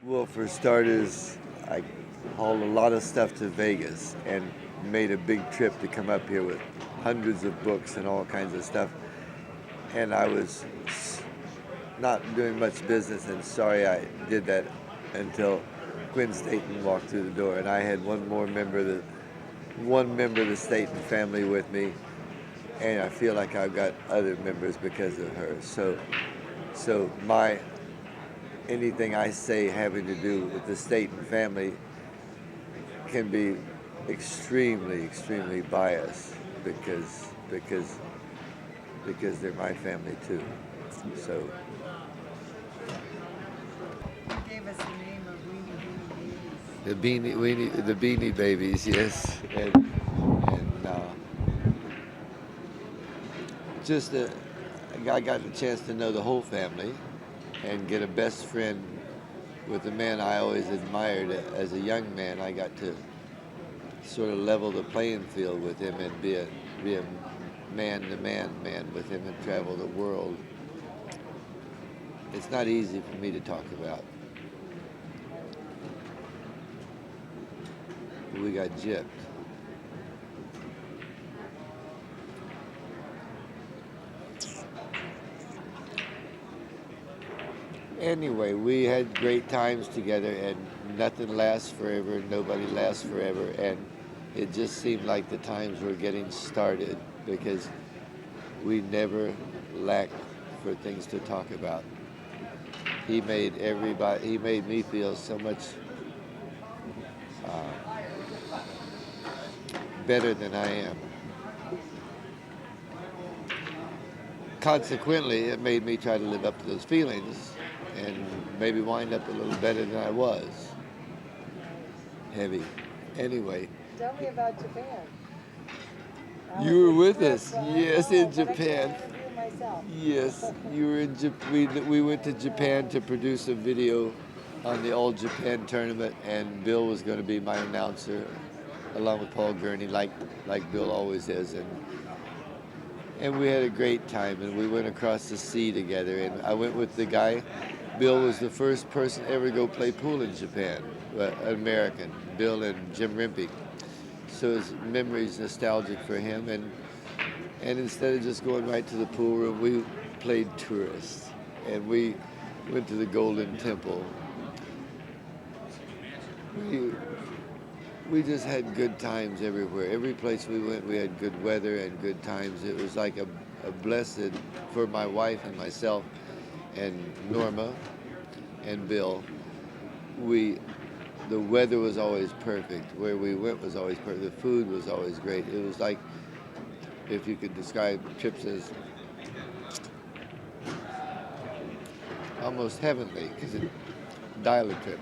Well, for starters, I hauled a lot of stuff to Vegas and made a big trip to come up here with hundreds of books and all kinds of stuff. And I was not doing much business, and sorry I did that until Quinn Staten walked through the door, and I had one member of the Staten family with me, and I feel like I've got other members because of her. So my anything I say having to do with the Staten family can be extremely biased because they're my family too. So You gave us the name of Weenie Babies. the Beanie Babies, yes, and just I got the chance to know the whole family and get a best friend with a man I always admired as a young man. I got to sort of level the playing field with him and be a man-to-man man with him and travel the world. It's not easy for me to talk about. We got gypped. Anyway, we had great times together, and nothing lasts forever, nobody lasts forever, and it just seemed like the times were getting started because we never lacked for things to talk about. He made me feel so much better than I am. Consequently, it made me try to live up to those feelings and maybe wind up a little better than I was. Heavy. Anyway. Tell me about Japan. You were with us, yes, in Japan. Myself. Yes, you were in Japan. We went to Japan to produce a video on the All Japan tournament, and Bill was going to be my announcer, along with Paul Gurney, like Bill always is, and we had a great time, and we went across the sea together, and I went with the guy. Bill was the first person ever to go play pool in Japan, an American, Bill and Jim Rimpey. So his memory's nostalgic for him, and instead of just going right to the pool room, we played tourist, and we went to the Golden Temple. We just had good times everywhere. Every place we went, we had good weather and good times. It was like a blessed, for my wife and myself and Norma and Bill, the weather was always perfect. Where we went was always perfect. The food was always great. It was like, if you could describe trips as almost heavenly, because it dial a trip.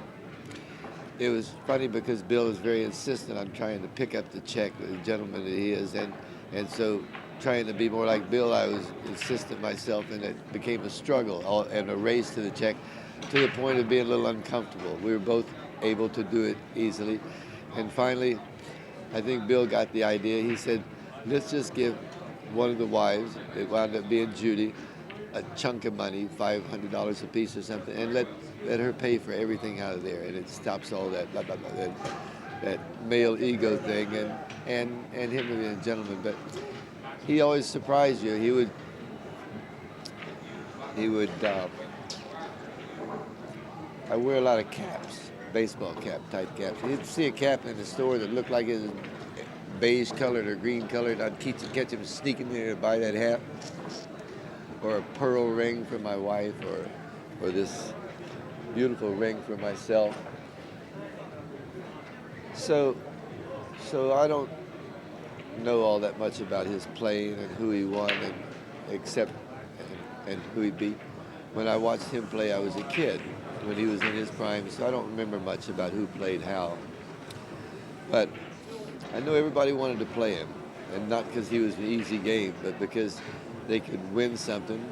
It was funny because Bill was very insistent on trying to pick up the check, the gentleman that he is, and so trying to be more like Bill, I was insistent myself, and it became a struggle and a race to the check, to the point of being a little uncomfortable. We were both able to do it easily, and finally, I think Bill got the idea. He said, let's just give one of the wives, it wound up being Judy, a chunk of money, $500 a piece or something, and let her pay for everything out of there, and it stops all that blah, blah, blah, that male ego thing, and him being a gentleman. But he always surprised you. He would. I wear a lot of caps, baseball cap type caps. You'd see a cap in the store that looked like it was beige colored or green colored. I'd catch him sneaking in there to buy that hat, or a pearl ring for my wife, or this beautiful ring for myself. So I don't know all that much about his playing and who he won, and who he beat. When I watched him play, I was a kid when he was in his prime, so I don't remember much about who played how. But I know everybody wanted to play him, and not because he was an easy game, but because they could win something.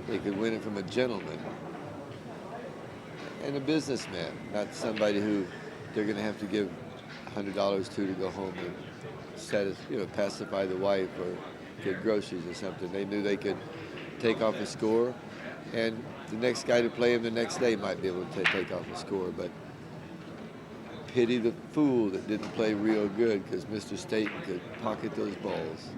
They could win it from a gentleman and a businessman, not somebody who they're going to have to give $100 to go home and pacify the wife or get groceries or something. They knew they could take off a score, and the next guy to play him the next day might be able to take off the score. But pity the fool that didn't play real good, because Mr. Staten could pocket those balls.